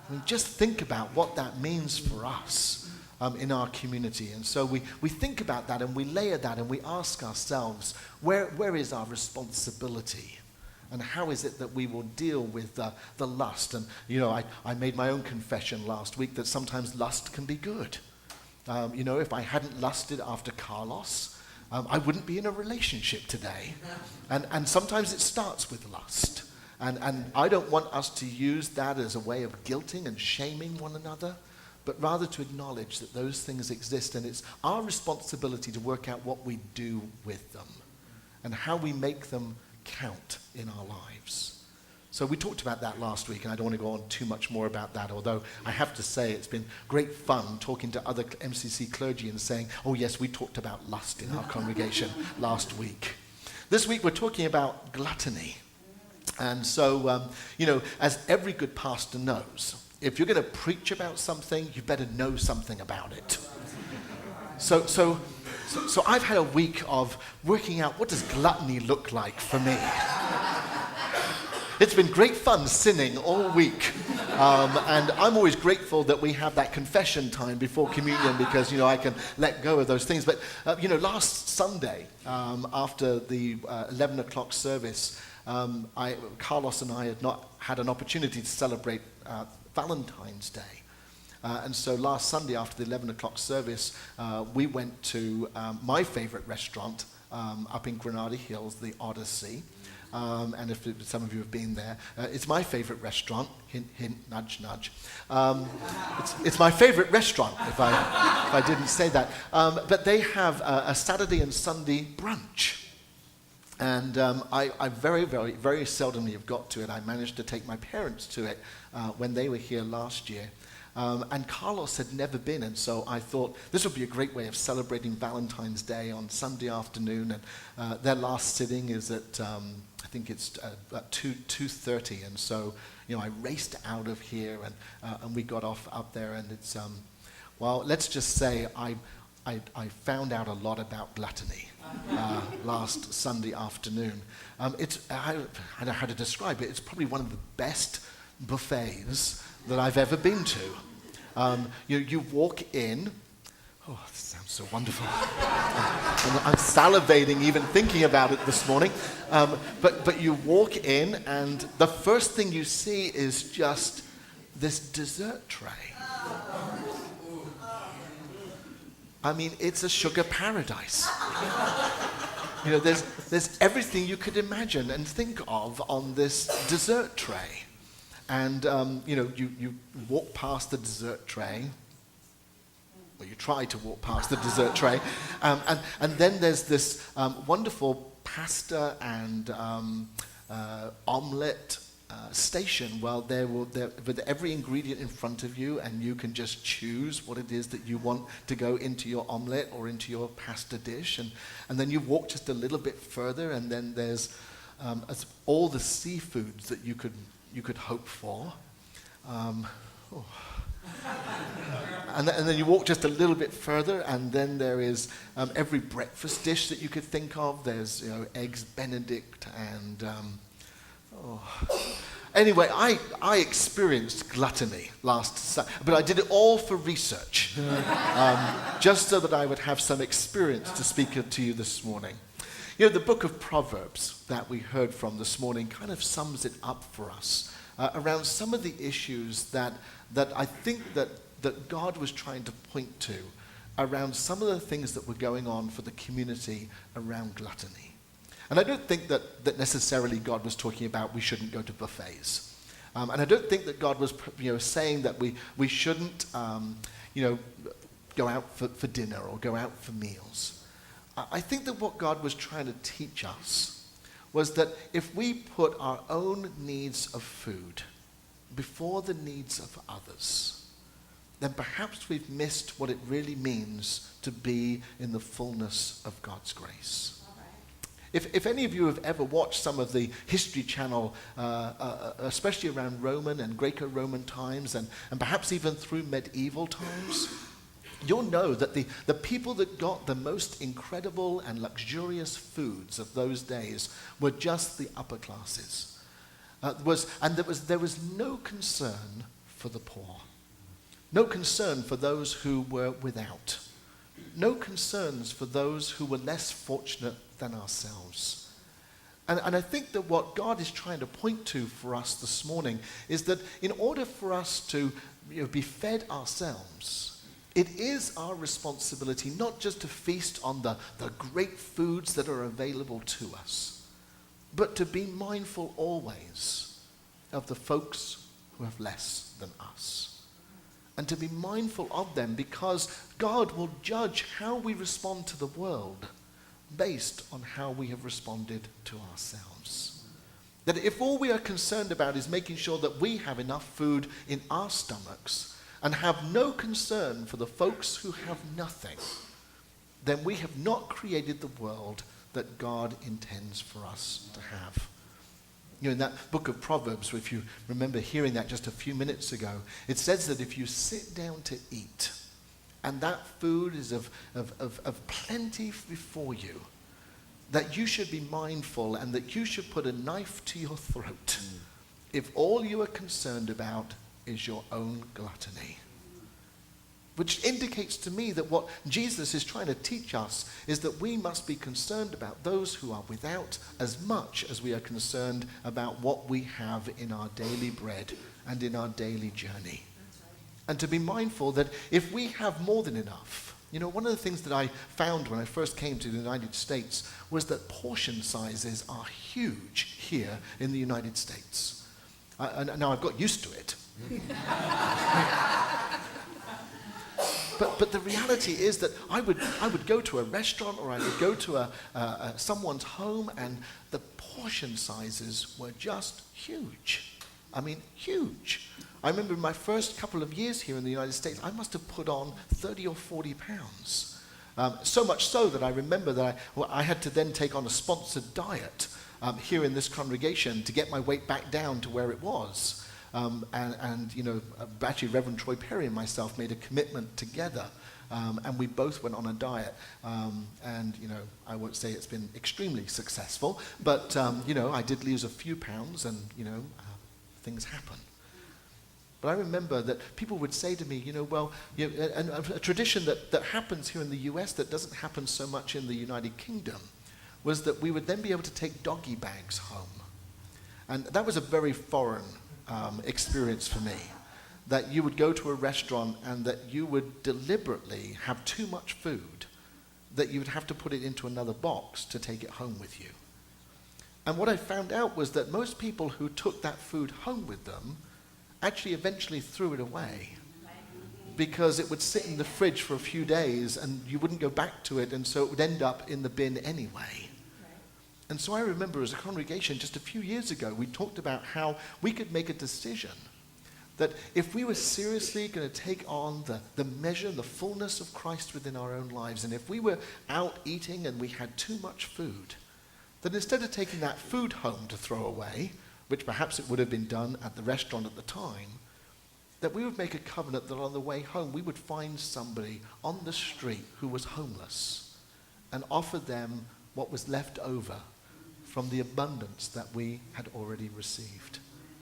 I mean, just think about what that means for us in our community. And so we think about that and we layer that and we ask ourselves, where is our responsibility? And how is it that we will deal with the lust? And, I made my own confession last week that sometimes lust can be good. If I hadn't lusted after Carlos, I wouldn't be in a relationship today. And sometimes it starts with lust. And I don't want us to use that as a way of guilting and shaming one another, but rather to acknowledge that those things exist. And it's our responsibility to work out what we do with them and how we make them count in our lives. So we talked about that last week, and I don't want to go on too much more about that, although I have to say it's been great fun talking to other MCC clergy and saying, oh yes, we talked about lust in our congregation last week. This week we're talking about gluttony. And so, as every good pastor knows, if you're going to preach about something, you better know something about it. So I've had a week of working out what does gluttony look like for me. It's been great fun sinning all week. And I'm always grateful that we have that confession time before communion because, I can let go of those things. But, last Sunday, after the 11 o'clock service, Carlos and I had not had an opportunity to celebrate Valentine's Day. And so last Sunday after the 11 o'clock service, we went to my favorite restaurant up in Granada Hills, the Odyssey. And if some of you have been there, it's my favorite restaurant. Hint, hint, nudge, nudge. It's my favorite restaurant, if I didn't say that. But they have a Saturday and Sunday brunch. And I very, very, very seldomly have got to it. I managed to take my parents to it when they were here last year. And Carlos had never been, and so I thought this would be a great way of celebrating Valentine's Day on Sunday afternoon. And their last sitting is at, I think it's at 2:30, and so I raced out of here, and we got off up there, and it's let's just say I found out a lot about gluttony last Sunday afternoon. I don't know how to describe it. It's probably one of the best buffets that I've ever been to. You walk in. Oh, this sounds so wonderful. I'm salivating even thinking about it this morning. But you walk in, and the first thing you see is just this dessert tray. I mean, it's a sugar paradise. There's everything you could imagine and think of on this dessert tray. And, you walk past the dessert tray, or you try to walk past the dessert tray, and then there's this wonderful pasta and omelette station. Well, with every ingredient in front of you, and you can just choose what it is that you want to go into your omelette or into your pasta dish. And then you walk just a little bit further, and then there's all the seafoods that you could hope for. And then you walk just a little bit further, and then there is every breakfast dish that you could think of. There's eggs Benedict and Anyway, I experienced gluttony last Sunday, but I did it all for research, just so that I would have some experience to speak to you this morning. The book of Proverbs that we heard from this morning kind of sums it up for us around some of the issues that I think that God was trying to point to around some of the things that were going on for the community around gluttony. And I don't think that necessarily God was talking about we shouldn't go to buffets. And I don't think that God was saying that we shouldn't go out for dinner or go out for meals. I think that what God was trying to teach us was that if we put our own needs of food before the needs of others, then perhaps we've missed what it really means to be in the fullness of God's grace. If any of you have ever watched some of the History Channel, especially around Roman and Greco-Roman times, and perhaps even through medieval times, you'll know that the people that got the most incredible and luxurious foods of those days were just the upper classes. There was no concern for the poor. No concern for those who were without. No concerns for those who were less fortunate than ourselves. And I think that what God is trying to point to for us this morning is that in order for us to be fed ourselves, it is our responsibility not just to feast on the great foods that are available to us, but to be mindful always of the folks who have less than us. And to be mindful of them, because God will judge how we respond to the world based on how we have responded to ourselves. That if all we are concerned about is making sure that we have enough food in our stomachs and have no concern for the folks who have nothing, then we have not created the world that God intends for us to have. In that book of Proverbs, if you remember hearing that just a few minutes ago, it says that if you sit down to eat, and that food is of plenty before you, that you should be mindful and that you should put a knife to your throat if all you are concerned about is your own gluttony. Which indicates to me that what Jesus is trying to teach us is that we must be concerned about those who are without as much as we are concerned about what we have in our daily bread and in our daily journey. And to be mindful that if we have more than enough, one of the things that I found when I first came to the United States was that portion sizes are huge here in the United States. Now I've got used to it. But the reality is that I would go to a restaurant or I would go to someone's home, and the portion sizes were just huge. I mean, huge. I remember in my first couple of years here in the United States, I must have put on 30 or 40 pounds. So much so that I remember that I had to then take on a sponsored diet here in this congregation to get my weight back down to where it was. Actually Reverend Troy Perry and myself made a commitment together, and we both went on a diet. I won't say it's been extremely successful, but I did lose a few pounds, and things happen. But I remember that people would say to me, and a tradition that happens here in the US that doesn't happen so much in the United Kingdom was that we would then be able to take doggy bags home. And that was a very foreign experience for me, that you would go to a restaurant and that you would deliberately have too much food, that you would have to put it into another box to take it home with you. And what I found out was that most people who took that food home with them actually eventually threw it away, because it would sit in the fridge for a few days and you wouldn't go back to it, and so it would end up in the bin anyway. And so I remember as a congregation just a few years ago, we talked about how we could make a decision that if we were seriously going to take on the measure, the fullness of Christ within our own lives, and if we were out eating and we had too much food, that instead of taking that food home to throw away, which perhaps it would have been done at the restaurant at the time, that we would make a covenant that on the way home we would find somebody on the street who was homeless and offer them what was left over from the abundance that we had already received.